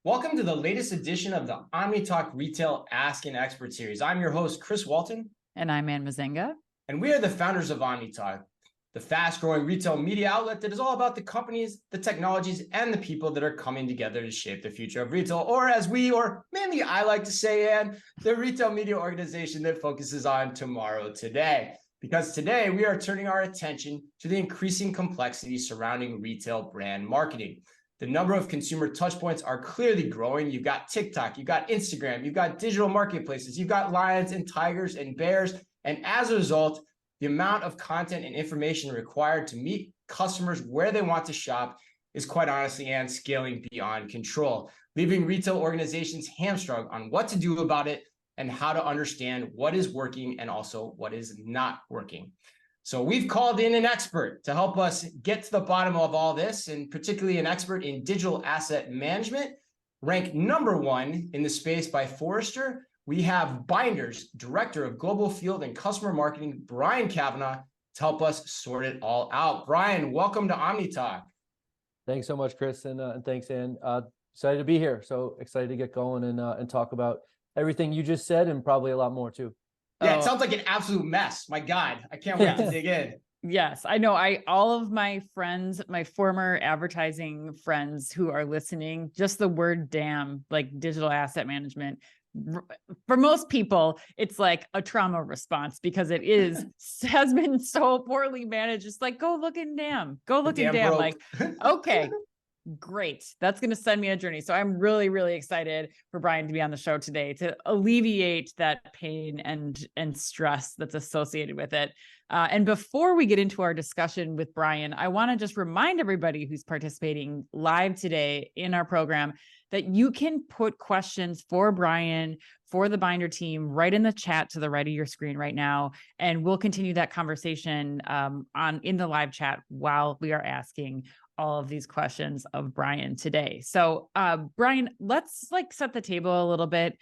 Welcome to the latest edition of the OmniTalk Retail Ask an Expert series. I'm your host, Chris Walton. And I'm Ann Mazenga. And we are the founders of OmniTalk, the fast-growing retail media outlet that is all about the companies, the technologies, and the people that are coming together to shape the future of retail, or as we, or mainly I like to say, Ann, the retail media organization that focuses on tomorrow today. Because today we are turning our attention to the increasing complexity surrounding retail brand marketing. The number of consumer touchpoints are clearly growing. You've got TikTok, you've got Instagram, you've got digital marketplaces, you've got lions and tigers and bears. And as a result, the amount of content and information required to meet customers where they want to shop is quite honestly and scaling beyond control, leaving retail organizations hamstrung on what to do about it and how to understand what is working and also what is not working. So we've called in an expert to help us get to the bottom of all this, and particularly an expert in digital asset management, ranked #1 in the space by Forrester. We have Binder's Director of Global Field and Customer Marketing, Brian Kavanaugh, to help us sort it all out. Brian, welcome to OmniTalk. Thanks so much, Chris, and thanks, Ann. Excited to be here. So excited to get going and talk about everything you just said and probably a lot more too. Yeah, it sounds like an absolute mess. My God, I can't wait to dig in. Yes, I know. All of my friends, my former advertising friends who are listening, just the word damn, like digital asset management, for most people, it's like a trauma response because it has been so poorly managed. It's like, go look in damn, go look in damn. Like, okay. Great. That's going to send me a journey. So I'm really, really excited for Brian to be on the show today to alleviate that pain and stress that's associated with it. And before we get into our discussion with Brian, I want to just remind everybody who's participating live today in our program that you can put questions for Brian, for the Binder team, right in the chat to the right of your screen right now. And we'll continue that conversation in the live chat while we are asking all of these questions of Brian today. So Brian, let's set the table a little bit.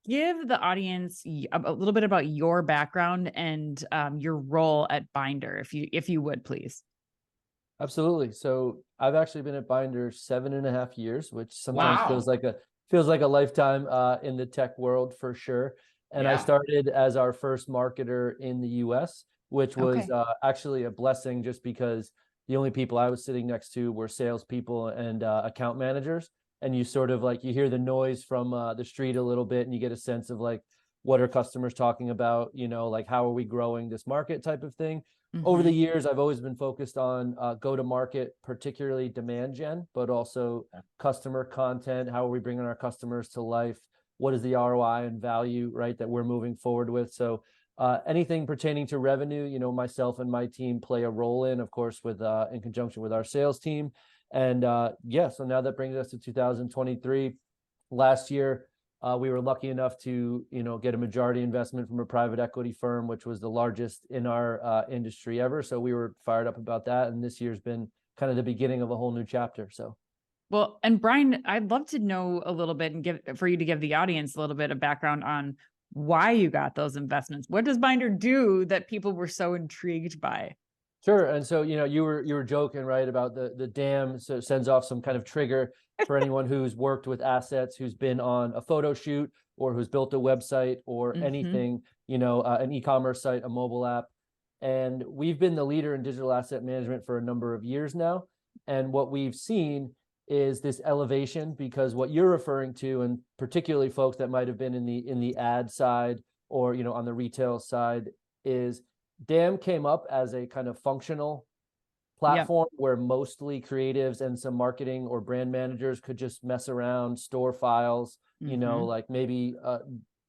Give the audience a little bit about your background and your role at Binder, if you would, please. Absolutely. So I've actually been at Binder 7.5 years, which sometimes Wow. feels like a lifetime in the tech world for sure. And I started as our first marketer in the US, which was actually a blessing just because the only people I was sitting next to were salespeople and account managers. And you sort of you hear the noise from the street a little bit and you get a sense of what are customers talking about, how are we growing this market type of thing. Mm-hmm. Over the years, I've always been focused on go-to-market, particularly demand gen, but also customer content. How are we bringing our customers to life? What is the ROI and value, right, that we're moving forward with? So anything pertaining to revenue, myself and my team play a role in, of course, with in conjunction with our sales team. And so now that brings us to 2023. Last year, we were lucky enough to, get a majority investment from a private equity firm, which was the largest in our industry ever. So we were fired up about that. And this year's been kind of the beginning of a whole new chapter. So. Well, and Brian, I'd love to know a little bit and for you to give the audience a little bit of background on why you got those investments. What does Binder do that people were so intrigued by? Sure. And so, you were joking, right, about the dam. So it sends off some kind of trigger for anyone who's worked with assets, who's been on a photo shoot or who's built a website or anything, an e-commerce site, a mobile app. And we've been the leader in digital asset management for a number of years now. And what we've seen is this elevation, because what you're referring to, and particularly folks that might have been in the ad side or, on the retail side, is DAM came up as a kind of functional platform where mostly creatives and some marketing or brand managers could just mess around, store files, maybe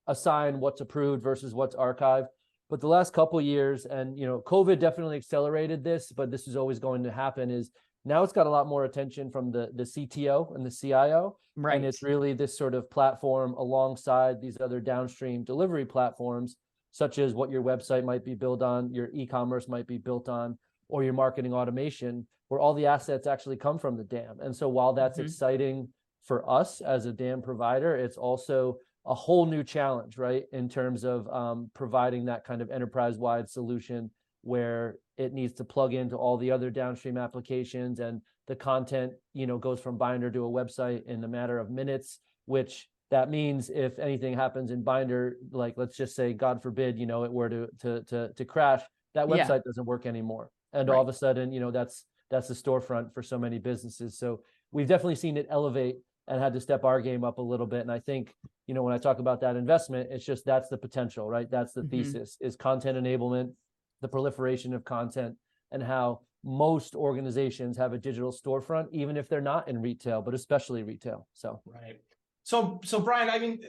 assign what's approved versus what's archived. But the last couple of years, and COVID definitely accelerated this, but this is always going to happen, is now it's got a lot more attention from the CTO and the CIO. Right. And it's really this sort of platform alongside these other downstream delivery platforms, such as what your website might be built on, your e-commerce might be built on, or your marketing automation, where all the assets actually come from the DAM. And so while that's exciting for us as a DAM provider, it's also a whole new challenge, right, in terms of providing that kind of enterprise-wide solution where it needs to plug into all the other downstream applications and the content, goes from binder to a website in a matter of minutes, which that means if anything happens in binder, like let's just say, God forbid, it were to crash, that Yeah. website doesn't work anymore. And Right. all of a sudden, that's the storefront for so many businesses. So we've definitely seen it elevate and had to step our game up a little bit. And I think, when I talk about that investment, it's just, that's the potential, right? That's the thesis, is content enablement, the proliferation of content, and how most organizations have a digital storefront, even if they're not in retail, but especially retail. So, right. So Brian, I mean,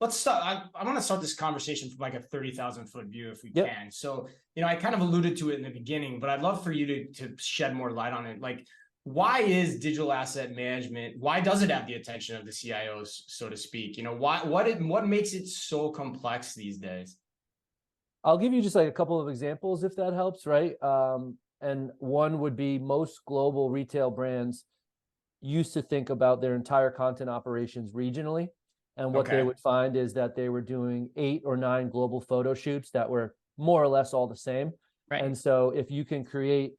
let's start. I want to start this conversation from like a 30,000 foot view if we can. So, I kind of alluded to it in the beginning, but I'd love for you to shed more light on it. Like, why is digital asset management, why does it have the attention of the CIOs, so to speak? What makes it so complex these days? I'll give you just like a couple of examples if that helps, right? And one would be, most global retail brands used to think about their entire content operations regionally. And what they would find is that they were doing 8 or 9 global photo shoots that were more or less all the same. Right. And so if you can create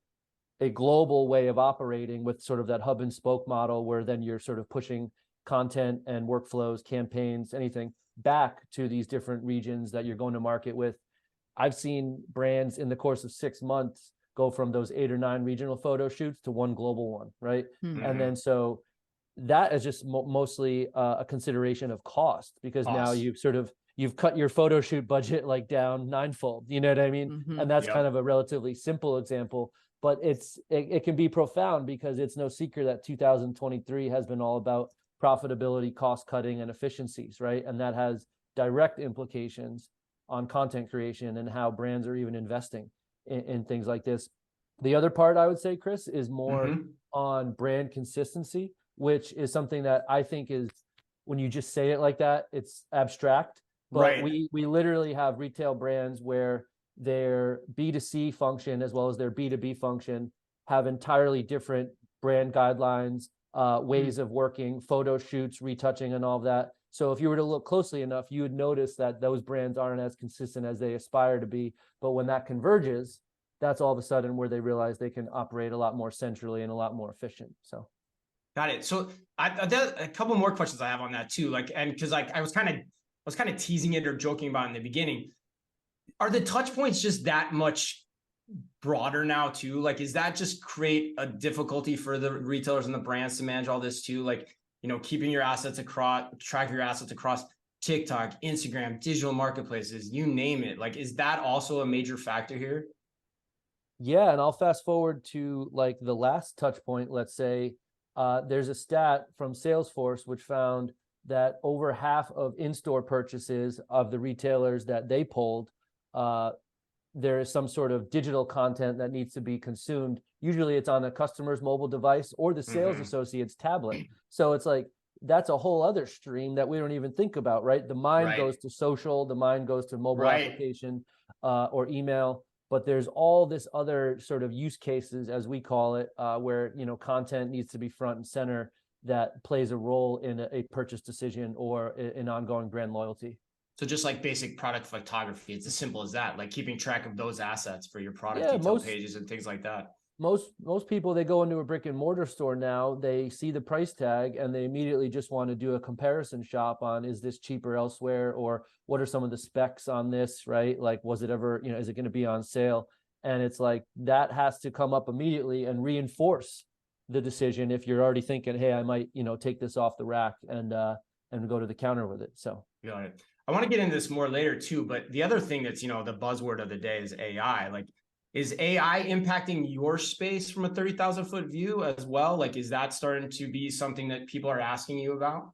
a global way of operating with sort of that hub and spoke model, where then you're sort of pushing content and workflows, campaigns, anything back to these different regions that you're going to market with. I've seen brands in the course of 6 months go from those 8 or 9 regional photo shoots to one global one, right? And then so that is just mostly a consideration of cost, because now you've cut your photo shoot budget like down 9-fold, you know what I mean? And that's kind of a relatively simple example, but it can be profound, because it's no secret that 2023 has been all about profitability, cost cutting, and efficiencies, right? And that has direct implications on content creation and how brands are even investing in things like this. The other part, I would say, Chris, is more on brand consistency, which is something that I think is, when you just say it like that, it's abstract. But we literally have retail brands where their B2C function as well as their B2B function have entirely different brand guidelines, ways of working, photo shoots, retouching, and all of that. So if you were to look closely enough, you would notice that those brands aren't as consistent as they aspire to be. But when that converges, that's all of a sudden where they realize they can operate a lot more centrally and a lot more efficient. So, got it. So a couple more questions I have on that too. Like, and because I was kind of teasing it or joking about it in the beginning. Are the touch points just that much broader now too? Like, is that just create a difficulty for the retailers and the brands to manage all this too? Like, keeping your assets track your assets across TikTok, Instagram, digital marketplaces, you name it. Like, is that also a major factor here? Yeah, and I'll fast forward to like the last touch point. Let's say there's a stat from Salesforce which found that over half of in-store purchases of the retailers that they polled, there is some sort of digital content that needs to be consumed. Usually it's on a customer's mobile device or the sales associate's tablet. So it's like, that's a whole other stream that we don't even think about, right? The mind goes to social, the mind goes to mobile application or email, but there's all this other sort of use cases, as we call it, where, content needs to be front and center that plays a role in a purchase decision or in ongoing brand loyalty. So just like basic product photography, it's as simple as that, like keeping track of those assets for your product Yeah, detail pages and things like that. Most people, they go into a brick and mortar store now, they see the price tag and they immediately just want to do a comparison shop on, is this cheaper elsewhere, or what are some of the specs on this, right? Like, was it ever, is it going to be on sale? And it's like, that has to come up immediately and reinforce the decision if you're already thinking, hey, I might, take this off the rack and go to the counter with it. So got it. I want to get into this more later too, but the other thing that's, the buzzword of the day is AI. Like, is AI impacting your space from a 30,000 foot view as well? Like, is that starting to be something that people are asking you about?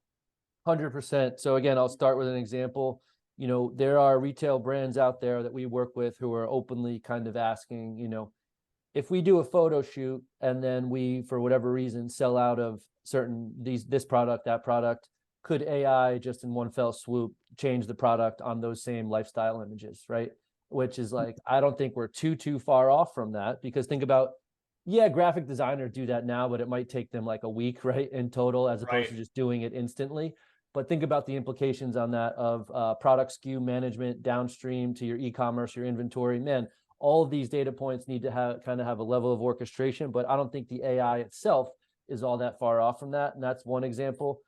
100%. So again, I'll start with an example. There are retail brands out there that we work with who are openly kind of asking, if we do a photo shoot and then we, for whatever reason, sell out of this product, that product, could AI just in one fell swoop change the product on those same lifestyle images, right? Which is like, I don't think we're too far off from that, because think about, graphic designers do that now, but it might take them like a week, right, in total, as opposed to just doing it instantly. But think about the implications on that of product SKU management downstream to your e-commerce, your inventory. Man, all of these data points need to have a level of orchestration, but I don't think the AI itself is all that far off from that. And that's one example.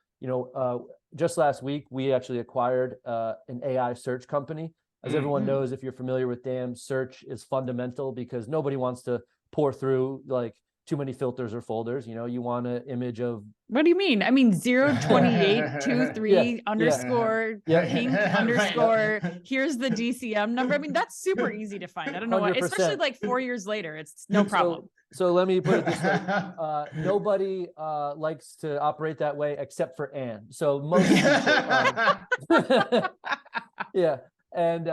Just last week, we actually acquired an AI search company. As everyone knows, if you're familiar with DAM, search is fundamental because nobody wants to pour through like too many filters or folders. You want an image of. What do you mean? I mean, 02823 underscore pink underscore. Here's the DCM number. I mean, that's super easy to find. I don't know why, 100%. especially like 4 years later, it's no problem. So let me put it this way. Nobody likes to operate that way except for Anne. So most people, yeah. And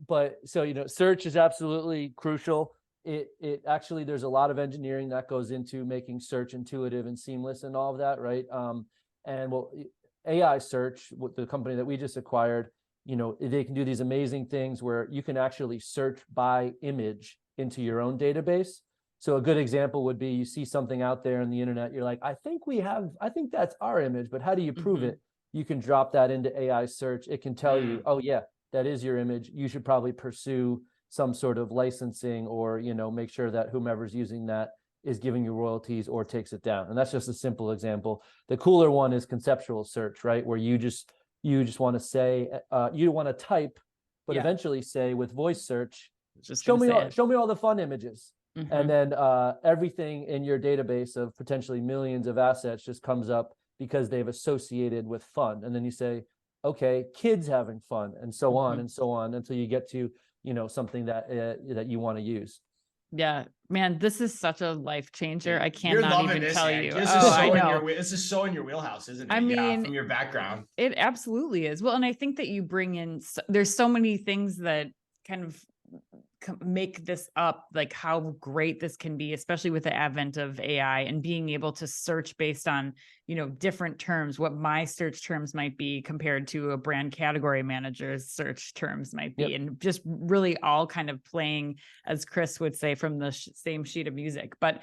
but so search is absolutely crucial. It actually, there's a lot of engineering that goes into making search intuitive and seamless and all of that, right? And AI search, with the company that we just acquired, they can do these amazing things where you can actually search by image into your own database. So a good example would be you see something out there on the internet, you're like, I think that's our image, but how do you prove it? You can drop that into AI search. It can tell you, oh yeah, that is your image. You should probably pursue some sort of licensing or, make sure that whomever's using that is giving you royalties or takes it down. And that's just a simple example. The cooler one is conceptual search, right? Where you just want to say, you want to type, but eventually say with voice search, show me all the fun images. And then everything in your database of potentially millions of assets just comes up because they've associated with fun. And then you say, okay, kids having fun, and so on and so on until you get to something that you want to use. Yeah, man, this is such a life changer. I You're cannot loving even this, tell Hank. you. This is so in your wheelhouse, isn't it? I mean, from your background. It absolutely is. Well, and I think that you bring in, there's so many things that kind of make this up, like how great this can be, especially with the advent of AI and being able to search based on, different terms, what my search terms might be compared to a brand category manager's search terms might be. And just really all kind of playing, as Chris would say, from the same sheet of music. But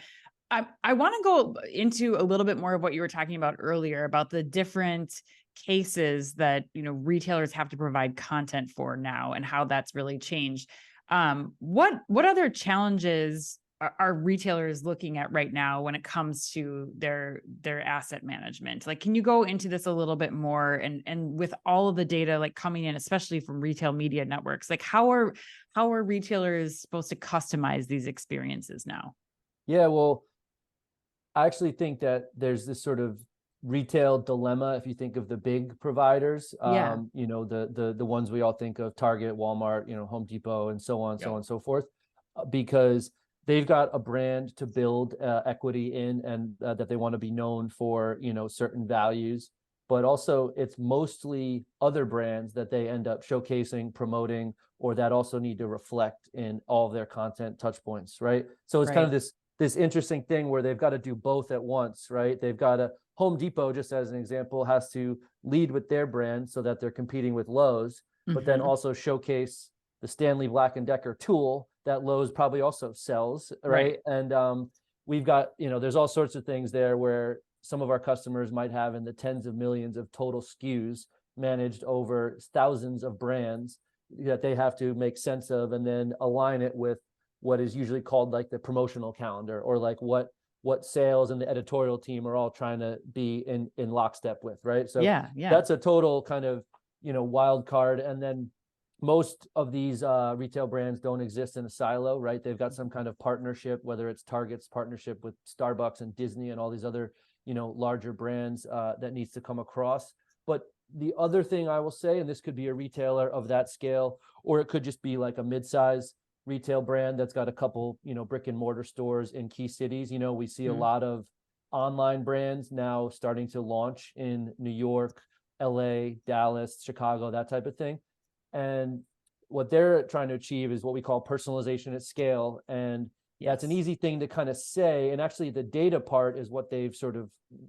I want to go into a little bit more of what you were talking about earlier about the different cases that, retailers have to provide content for now and how that's really changed. What other challenges are retailers looking at right now when it comes to their asset management? Like, can you go into this a little bit more and with all of the data like coming in, especially from retail media networks, like how are retailers supposed to customize these experiences now? Yeah, well, I actually think that there's this sort of retail dilemma if you think of the big providers, the ones we all think of, Target, Walmart, Home Depot, and so on, so on and so forth, because they've got a brand to build equity in, and that they want to be known for, certain values, but also it's mostly other brands that they end up showcasing, promoting, or that also need to reflect in all of their content touch points, right? So it's kind of this interesting thing where they've got to do both at once, right? They've got to, Home Depot, just as an example, has to lead with their brand so that they're competing with Lowe's, but then also showcase the Stanley Black & Decker tool that Lowe's probably also sells, right? And we've got, there's all sorts of things there where some of our customers might have in the tens of millions of total SKUs managed over thousands of brands that they have to make sense of and then align it with what is usually called like the promotional calendar, or like what sales and the editorial team are all trying to be in lockstep with, right? So that's a total kind of, wild card. And then most of these retail brands don't exist in a silo, right? They've got some kind of partnership, whether it's Target's partnership with Starbucks and Disney and all these other, larger brands that needs to come across. But the other thing I will say, and this could be a retailer of that scale, or it could just be like a mid-size retail brand that's got a couple, brick and mortar stores in key cities. We see a lot of online brands now starting to launch in New York, LA, Dallas, Chicago, that type of thing. And what they're trying to achieve is what we call personalization at scale. And that's an easy thing to kind of say. And actually the data part is what they've sort of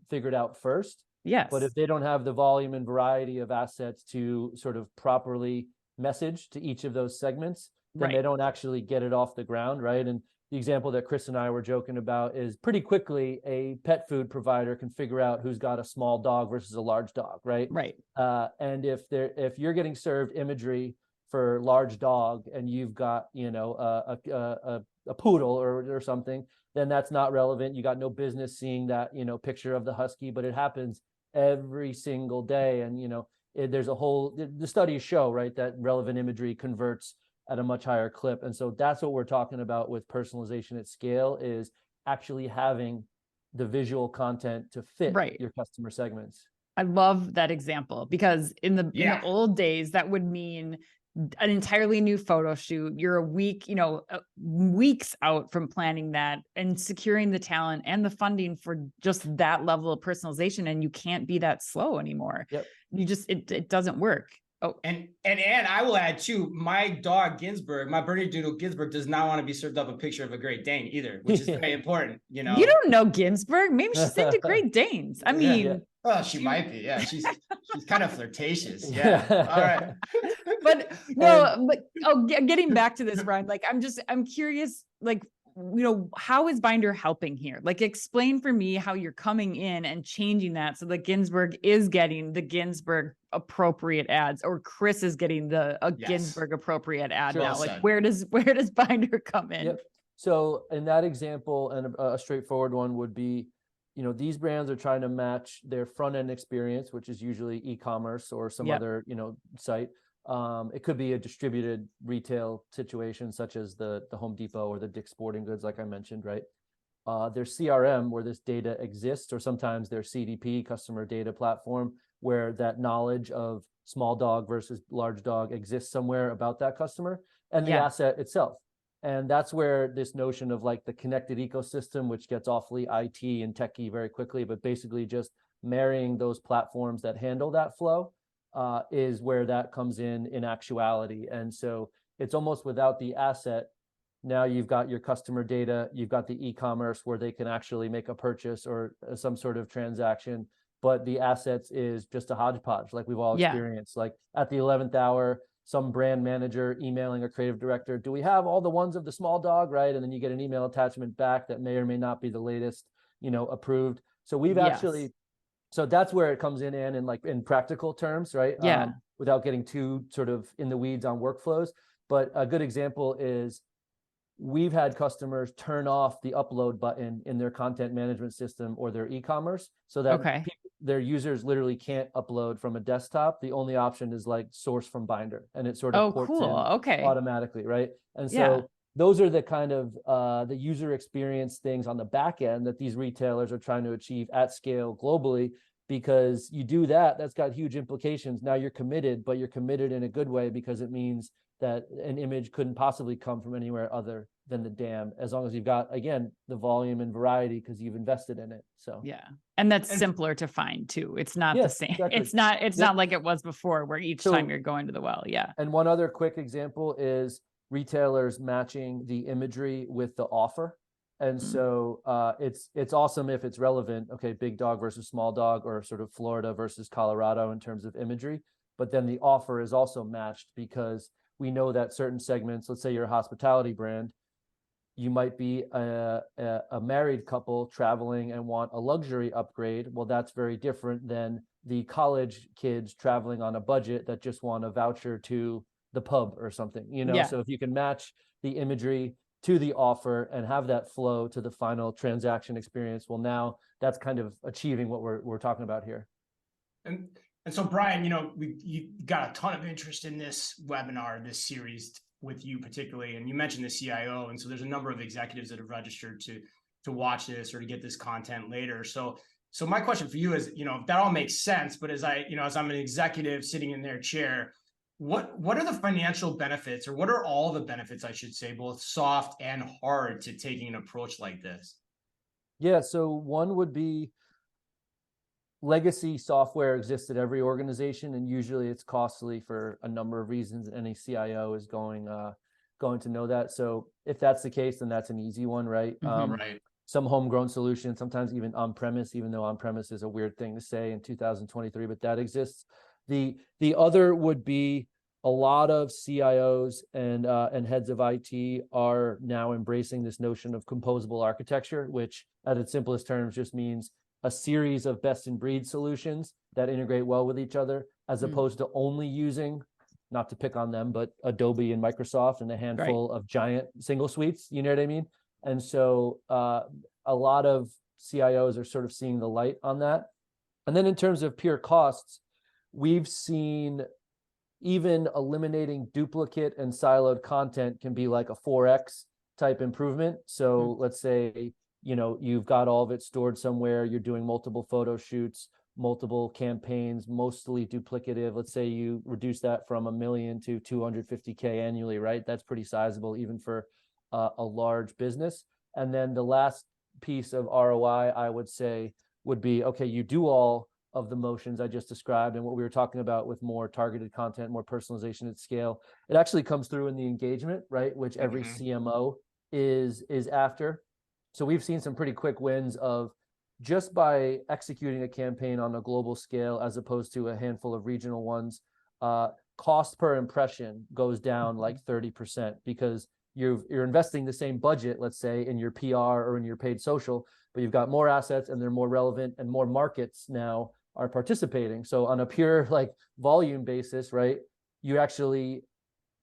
figured out first. But if they don't have the volume and variety of assets to sort of properly message to each of those segments, then they don't actually get it off the ground, right? And the example that Chris and I were joking about is pretty quickly a pet food provider can figure out who's got a small dog versus a large dog, right? Right. And if you're getting served imagery for large dog and you've got, you know, a poodle or something, then that's not relevant. You got no business seeing that, you know, picture of the husky, but it happens every single day. And, you know, there's a whole, the studies show, right, that relevant imagery converts at a much higher clip. And so that's what we're talking about with personalization at scale, is actually having the visual content to fit your customer segments. I love that example, because in the old days, that would mean an entirely new photo shoot. You're a week, you know, weeks out from planning that and securing the talent and the funding for just that level of personalization. And you can't be that slow anymore. Yep. You just, it doesn't work. Oh, and I will add too, my dog Ginsburg, my Bernedoodle Ginsburg, does not want to be served up a picture of a Great Dane either, which is very important. You know, you don't know Ginsburg. Maybe she's into Great Danes. I mean, well, she might be. Yeah, she's kind of flirtatious. Yeah. All right. But no, but getting back to this, Brian, like I'm curious, like, you know, how is Binder helping here? Like, explain for me how you're coming in and changing that so that Ginsburg is getting the Ginsburg appropriate ads, or Chris is getting the Ginsburg appropriate ad now. Like, where does Binder come in? Yep. So in that example, and a straightforward one would be, you know, these brands are trying to match their front end experience, which is usually e-commerce or some other, you know, site. It could be a distributed retail situation, such as the Home Depot or the Dick's Sporting Goods, like I mentioned, right? Their CRM, where this data exists, or sometimes their CDP, customer data platform, where that knowledge of small dog versus large dog exists somewhere about that customer, and the asset itself. And that's where this notion of like the connected ecosystem, which gets awfully IT and techie very quickly, but basically just marrying those platforms that handle that flow, is where that comes in actuality. And so it's almost without the asset. Now you've got your customer data, you've got the e-commerce where they can actually make a purchase or some sort of transaction, but the assets is just a hodgepodge, like we've all experienced. Like at the 11th hour, some brand manager emailing a creative director, do we have all the ones of the small dog, right? And then you get an email attachment back that may or may not be the latest, you know, approved. So we've actually, so that's where it comes in like in practical terms, right? Without getting too sort of in the weeds on workflows. But a good example is we've had customers turn off the upload button in their content management system or their e-commerce, so that their users literally can't upload from a desktop. The only option is like source from Binder, and it sort of ports in automatically, right? And so those are the kind of the user experience things on the back end that these retailers are trying to achieve at scale globally. Because you do that, that's got huge implications. Now you're committed, but you're committed in a good way, because it means that an image couldn't possibly come from anywhere other than the dam, as long as you've got, again, the volume and variety because you've invested in it. So and that's simpler to find too. It's not the same. Exactly. It's not like it was before, where each time you're going to the well. And one other quick example is retailers matching the imagery with the offer. And so it's awesome if it's relevant. Okay, big dog versus small dog, or sort of Florida versus Colorado in terms of imagery. But then the offer is also matched, because we know that certain segments, let's say you're a hospitality brand, you might be a married couple traveling and want a luxury upgrade. Well, that's very different than the college kids traveling on a budget that just want a voucher to the pub or something, you know? So if you can match the imagery to the offer and have that flow to the final transaction experience, well, now that's kind of achieving what we're talking about here. And so, Brian, you know, you got a ton of interest in this webinar, this series with you particularly, and you mentioned the CIO, and so there's a number of executives that have registered to watch this or to get this content later. So my question for you is, you know, if that all makes sense, but as I'm an executive sitting in their chair, what are the financial benefits, or what are all the benefits, I should say, both soft and hard, to taking an approach like this? Yeah, so one would be legacy software exists at every organization, and usually it's costly for a number of reasons. Any CIO is going to know that. So if that's the case, then that's an easy one, right? Right. Some homegrown solution, sometimes even on-premise, even though on-premise is a weird thing to say in 2023, but that exists. The other would be a lot of CIOs and heads of IT are now embracing this notion of composable architecture, which at its simplest terms just means a series of best in breed solutions that integrate well with each other, as opposed to only using not to pick on them, but Adobe and Microsoft and a handful of giant single suites, you know what I mean? And so a lot of CIOs are sort of seeing the light on that. And then in terms of pure costs, we've seen even eliminating duplicate and siloed content can be like a 4x type improvement. So let's say, you know, you've got all of it stored somewhere, you're doing multiple photo shoots, multiple campaigns, mostly duplicative. Let's say you reduce that from $1 million to 250K annually, right? That's pretty sizable even for a large business. And then the last piece of ROI, I would say, would be, okay, you do all of the motions I just described and what we were talking about with more targeted content, more personalization at scale. It actually comes through in the engagement, right? Which every CMO is after. So we've seen some pretty quick wins of just by executing a campaign on a global scale as opposed to a handful of regional ones, cost per impression goes down like 30% because you're investing the same budget, let's say, in your PR or in your paid social, but you've got more assets and they're more relevant and more markets now are participating. So on a pure like volume basis, right, you're actually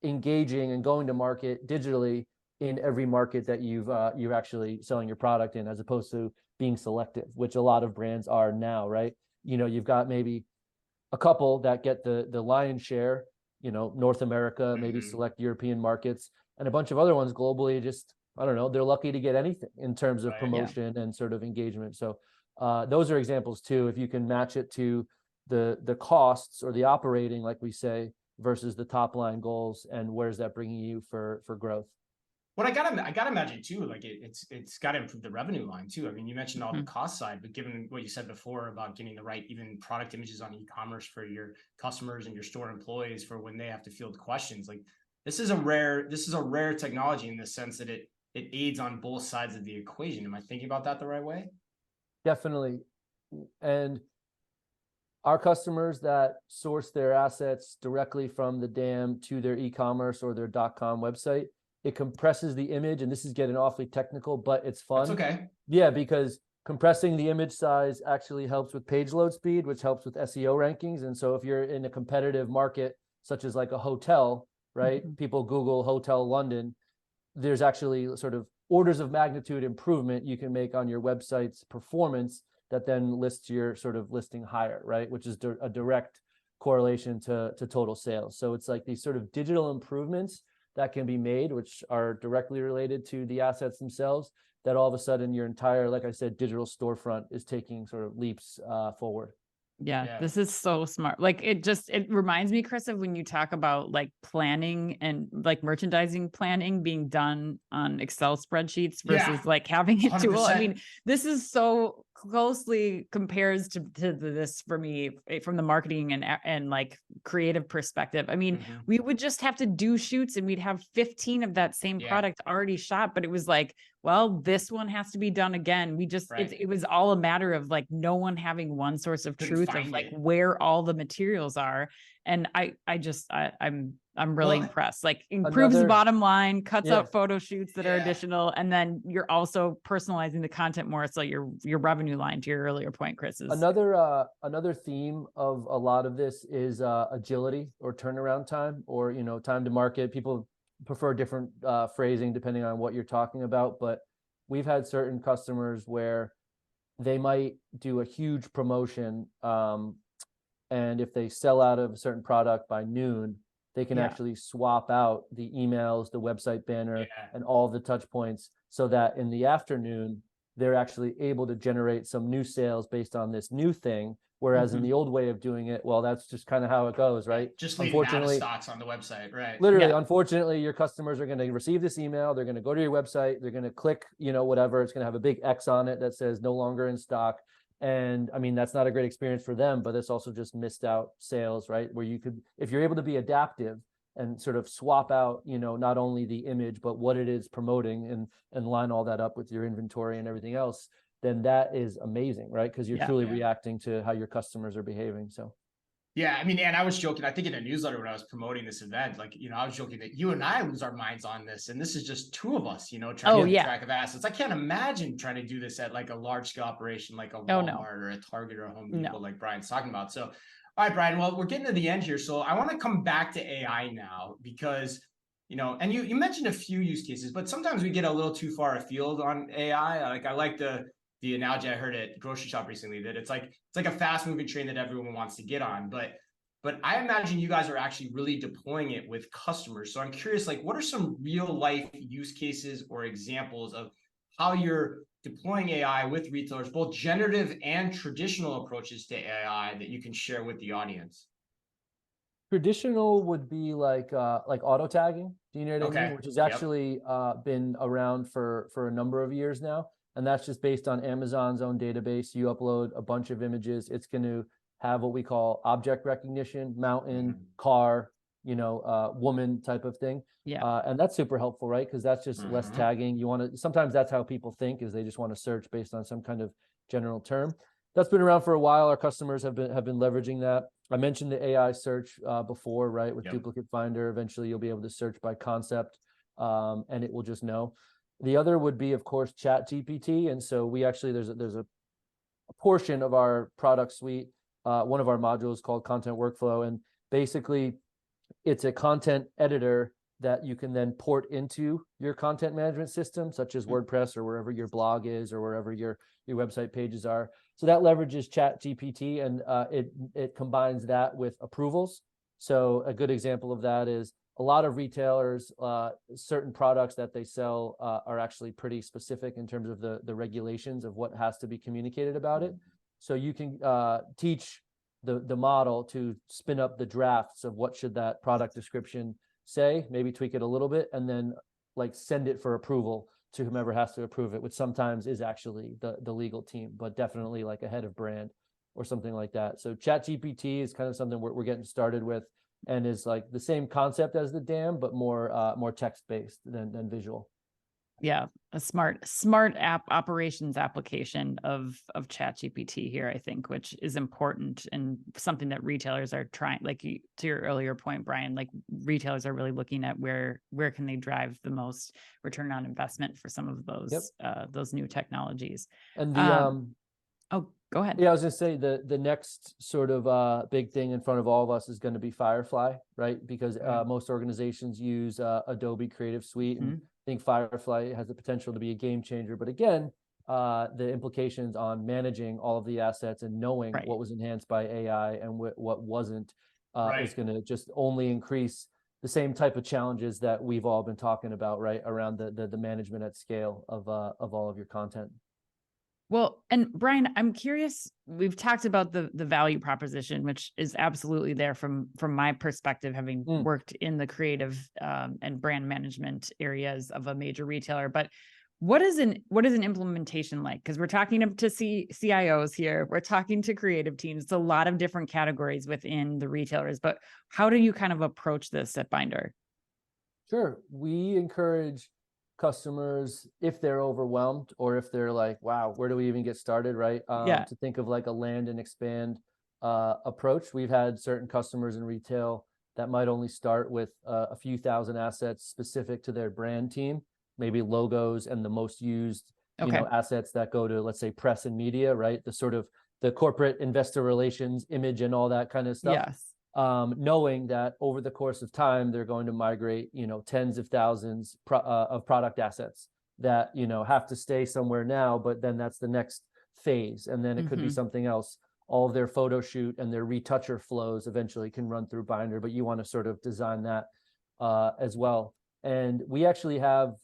engaging and going to market digitally in every market that you're actually selling your product in, as opposed to being selective, which a lot of brands are now, right? You know, you've got maybe a couple that get the lion's share, you know, North America, maybe select European markets, and a bunch of other ones globally, just, I don't know, they're lucky to get anything in terms of promotion and sort of engagement. So those are examples too. If you can match it to the costs or the operating, like we say, versus the top line goals, and where's that bringing you for growth? What I gotta imagine too, like it's got to improve the revenue line too. I mean, you mentioned all the cost side, but given what you said before about getting the right even product images on e-commerce for your customers and your store employees for when they have to field questions, like this is a rare technology in the sense that it aids on both sides of the equation. Am I thinking about that the right way? Definitely. And our customers that source their assets directly from the DAM to their e-commerce or their .com website, it compresses the image, and this is getting awfully technical, but it's fun. That's okay. Yeah, because compressing the image size actually helps with page load speed, which helps with SEO rankings. And so if you're in a competitive market, such as like a hotel, right? People Google Hotel London, there's actually sort of orders of magnitude improvement you can make on your website's performance that then lists your sort of listing higher, right? Which is a direct correlation to total sales. So it's like these sort of digital improvements that can be made, which are directly related to the assets themselves, that all of a sudden your entire, like I said, digital storefront is taking sort of leaps forward. Yeah, this is so smart. Like it reminds me, Chris, of when you talk about like planning and like merchandising planning being done on Excel spreadsheets versus like having a tool. 100%. I mean, this is so closely compares to this for me from the marketing and like creative perspective. I mean, we would just have to do shoots and we'd have 15 of that same product already shot, but it was like, well, this one has to be done again. We just, it was all a matter of like no one having one source of truth of like where all the materials are. And I'm really impressed. Like improves the bottom line, cuts out photo shoots that are additional, and then you're also personalizing the content more. So your revenue line, to your earlier point, Chris, is another theme of a lot of this is agility or turnaround time, or time to market. People prefer different phrasing depending on what you're talking about, but we've had certain customers where they might do a huge promotion, and if they sell out of a certain product by noon, they can actually swap out the emails, the website banner, and all the touch points, so that in the afternoon, they're actually able to generate some new sales based on this new thing. Whereas in the old way of doing it, well, that's just kind of how it goes, right? Just leaving out of stocks on the website, right? Literally, unfortunately, your customers are going to receive this email. They're going to go to your website. They're going to click, whatever. It's going to have a big X on it that says no longer in stock. And I mean, that's not a great experience for them, but it's also just missed out sales, right? Where you could, if you're able to be adaptive and sort of swap out, not only the image, but what it is promoting, and line all that up with your inventory and everything else, then that is amazing, right? Because you're truly reacting to how your customers are behaving. So. Yeah, I mean, and I was joking, I think in a newsletter when I was promoting this event, like, I was joking that you and I lose our minds on this. And this is just two of us, trying to keep track of assets. I can't imagine trying to do this at like a large scale operation, like a Walmart or a Target or a Home Depot, like Brian's talking about. So All right, Brian. Well, we're getting to the end here, so I want to come back to AI now because and you mentioned a few use cases, but sometimes we get a little too far afield on AI. Like I like the analogy I heard at grocery shop recently that it's like a fast moving train that everyone wants to get on, but I imagine you guys are actually really deploying it with customers. So I'm curious, like, what are some real life use cases or examples of how you're deploying AI with retailers, both generative and traditional approaches to AI that you can share with the audience? Traditional would be like auto tagging. Do you know what I mean? Okay. Which has Yep. actually been around for a number of years now, and that's just based on Amazon's own database. You upload a bunch of images, it's going to have what we call object recognition, mountain, Mhm. car, woman type of thing. Yeah. And that's super helpful, right? Because that's just less Mhm. tagging. You want to sometimes that's how people think is they just want to search based on some kind of general term. That's been around for a while. Our customers have been leveraging that. I mentioned the AI search before, right? With Yep. Duplicate Finder, eventually you'll be able to search by concept, and it will just know. The other would be, of course, Chat GPT, and so we actually there's a portion of our product suite, one of our modules called Content Workflow, and basically it's a content editor that you can then port into your content management system, such as WordPress or wherever your blog is or wherever your website pages are. So that leverages Chat GPT, and it combines that with approvals. So a good example of that is a lot of retailers, certain products that they sell are actually pretty specific in terms of the regulations of what has to be communicated about it. So you can teach the model to spin up the drafts of what should that product description say, maybe tweak it a little bit, and then like send it for approval to whomever has to approve it, which sometimes is actually the legal team, but definitely like a head of brand or something like that. So Chat GPT is kind of something we're getting started with, and is like the same concept as the DAM, but more text based than visual. Yeah, a smart app operations application of ChatGPT here, I think, which is important and something that retailers are trying, like to your earlier point, Brian, like retailers are really looking at where can they drive the most return on investment for some of those new technologies. And the Oh, go ahead. yeah, I was gonna say the next sort of big thing in front of all of us is going to be Firefly, right? Because most organizations use Adobe Creative Suite, and I think Firefly has the potential to be a game changer. But again, the implications on managing all of the assets and knowing what was enhanced by AI and what wasn't is going to just only increase the same type of challenges that we've all been talking about, right? Around the management at scale of all of your content. Well, and Brian, I'm curious, we've talked about the value proposition, which is absolutely there from my perspective, having worked in the creative and brand management areas of a major retailer. But what is an implementation like? Because we're talking to CIOs here, we're talking to creative teams. It's a lot of different categories within the retailers, but how do you kind of approach this at Binder? Sure. We encourage customers, if they're overwhelmed or if they're like, wow, where do we even get started, right? To think of like a land and expand approach. We've had certain customers in retail that might only start with a few thousand assets specific to their brand team, maybe logos and the most used assets that go to, let's say, press and media, right? The sort of the corporate investor relations image and all that kind of stuff. Yes. Knowing that over the course of time, they're going to migrate, tens of thousands of product assets that, have to stay somewhere now, but then that's the next phase. And then it could be something else. All of their photo shoot and their retoucher flows eventually can run through Binder, but you want to sort of design that as well. And we actually have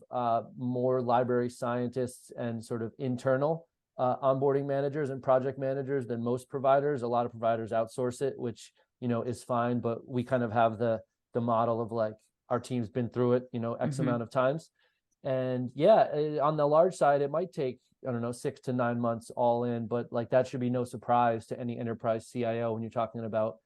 more library scientists and sort of internal onboarding managers and project managers than most providers. A lot of providers outsource it, which is fine, but we kind of have the model of like our team's been through it, X amount of times. And yeah, on the large side, it might take, I don't know, 6 to 9 months all in, but like that should be no surprise to any enterprise CIO when you're talking about,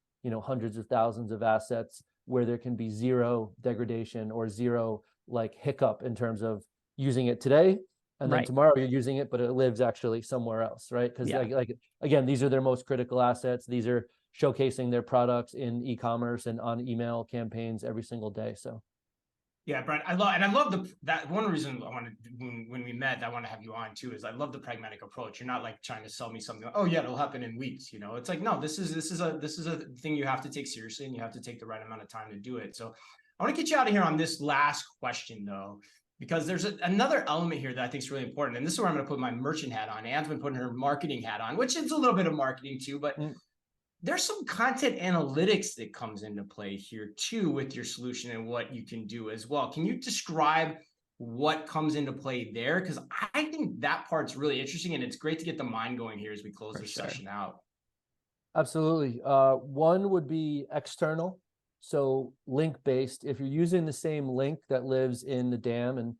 hundreds of thousands of assets where there can be zero degradation or zero like hiccup in terms of using it today. And then tomorrow you're using it, but it lives actually somewhere else, right? Because like again, these are their most critical assets. These are showcasing their products in e-commerce and on email campaigns every single day. So Yeah, Brent, I love that one reason I wanted when we met, I want to have you on too, is I love the pragmatic approach. You're not like trying to sell me something like, oh yeah, it'll happen in weeks. It's like, no, this is a thing you have to take seriously, and you have to take the right amount of time to do it. So I want to get you out of here on this last question though, because there's another element here that I think is really important. And this is where I'm going to put my merchant hat on. Anne's been putting her marketing hat on, which is a little bit of marketing too, but there's some content analytics that comes into play here too with your solution and what you can do as well. Can you describe what comes into play there? Because I think that part's really interesting, and it's great to get the mind going here as we close this session out. Absolutely. One would be external. So link based. If you're using the same link that lives in the DAM, and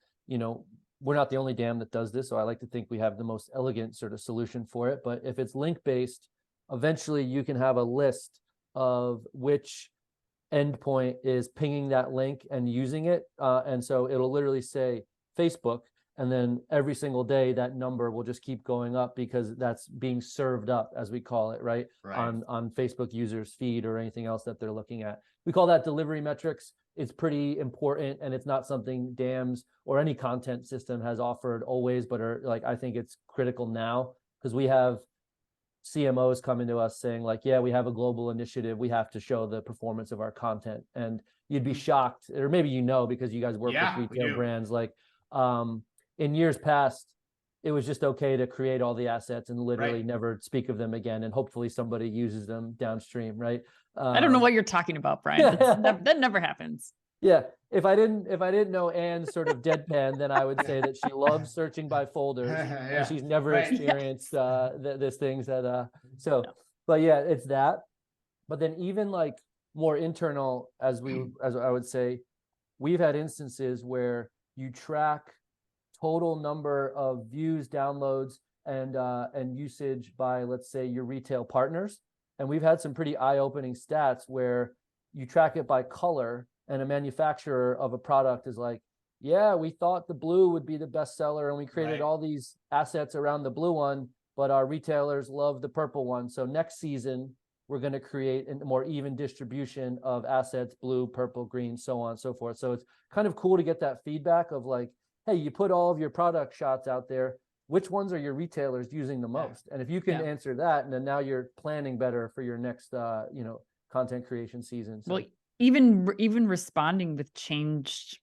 we're not the only DAM that does this, so I like to think we have the most elegant sort of solution for it. But if it's link based, eventually you can have a list of which endpoint is pinging that link and using it. And so it'll literally say Facebook, and then every single day that number will just keep going up because that's being served up, as we call it, right? On Facebook users' feed or anything else that they're looking at. We call that delivery metrics. It's pretty important, and it's not something DAMs or any content system has offered always, but I think it's critical now, because we have CMOs coming to us saying like, yeah, we have a global initiative. We have to show the performance of our content. And you'd be shocked, or maybe because you guys work with retail brands, like in years past, it was just okay to create all the assets and literally never speak of them again. And hopefully somebody uses them downstream, right? I don't know what you're talking about, Brian. That never happens. Yeah. If I didn't know Anne's sort of deadpan, then I would say that she loves searching by folders and she's never experienced this things that but yeah, it's that. But then even like more internal, as I would say, we've had instances where you track total number of views, downloads, and usage by, let's say, your retail partners. And we've had some pretty eye-opening stats where you track it by color, and a manufacturer of a product is like, yeah, we thought the blue would be the best seller, and we created all these assets around the blue one, but our retailers love the purple one. So next season, we're going to create a more even distribution of assets, blue, purple, green, so on and so forth. So it's kind of cool to get that feedback of like, hey, you put all of your product shots out there. Which ones are your retailers using the most? And if you can answer that, and then now you're planning better for your next, content creation season. So. Well, even responding with changed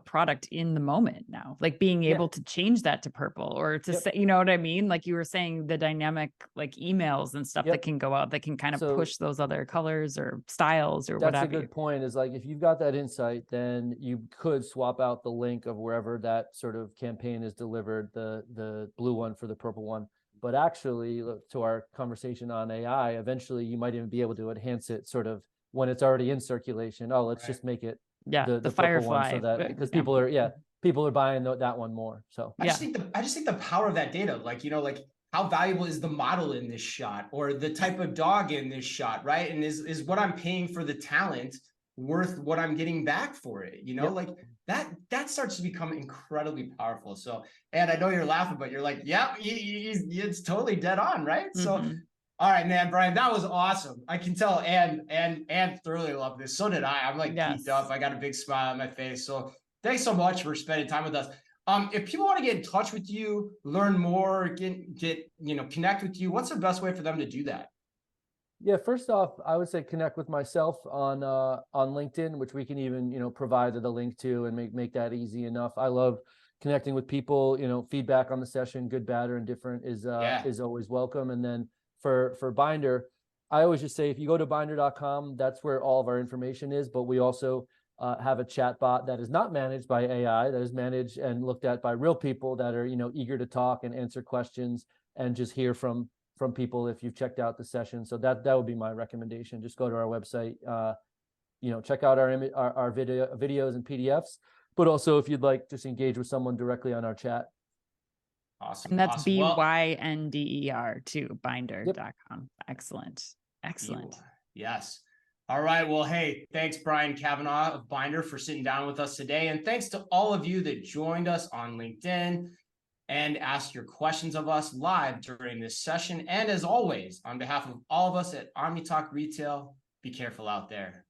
product in the moment now, like being able to change that to purple, or to say, you know what I mean? Like you were saying, the dynamic like emails and stuff that can go out, that can kind of push those other colors or styles or whatever. That's a good point, is like, if you've got that insight, then you could swap out the link of wherever that sort of campaign is delivered, the blue one for the purple one. But actually, to our conversation on AI, eventually you might even be able to enhance it sort of when it's already in circulation. Oh, let's just make it the Firefly one, so that because people are buying that one more. So I just think the power of that data, like how valuable is the model in this shot, or the type of dog in this shot, right? And is what I'm paying for the talent worth what I'm getting back for it? Like that starts to become incredibly powerful. So, and I know you're laughing, but you're like, yeah, it's totally dead on, right? So. All right, man, Brian, that was awesome. I can tell and thoroughly love this. So did I. I'm like geeked up. I got a big smile on my face. So thanks so much for spending time with us. If people want to get in touch with you, learn more, get connect with you, what's the best way for them to do that? Yeah, first off, I would say connect with myself on LinkedIn, which we can even provide the link to, and make that easy enough. I love connecting with people. Feedback on the session, good, bad, or indifferent, is always welcome. And then for Binder, I always just say, if you go to binder.com, that's where all of our information is. But we also have a chat bot that is not managed by AI, that is managed and looked at by real people that are eager to talk and answer questions and just hear from people if you've checked out the session. So that would be my recommendation. Just go to our website, check out our videos and PDFs. But also, if you'd like, just engage with someone directly on our chat. Awesome. And that's BYNDER too, binder.com. Excellent. Yes. All right. Well, hey, thanks, Brian Kavanaugh of Binder, for sitting down with us today. And thanks to all of you that joined us on LinkedIn and asked your questions of us live during this session. And as always, on behalf of all of us at OmniTalk Retail, be careful out there.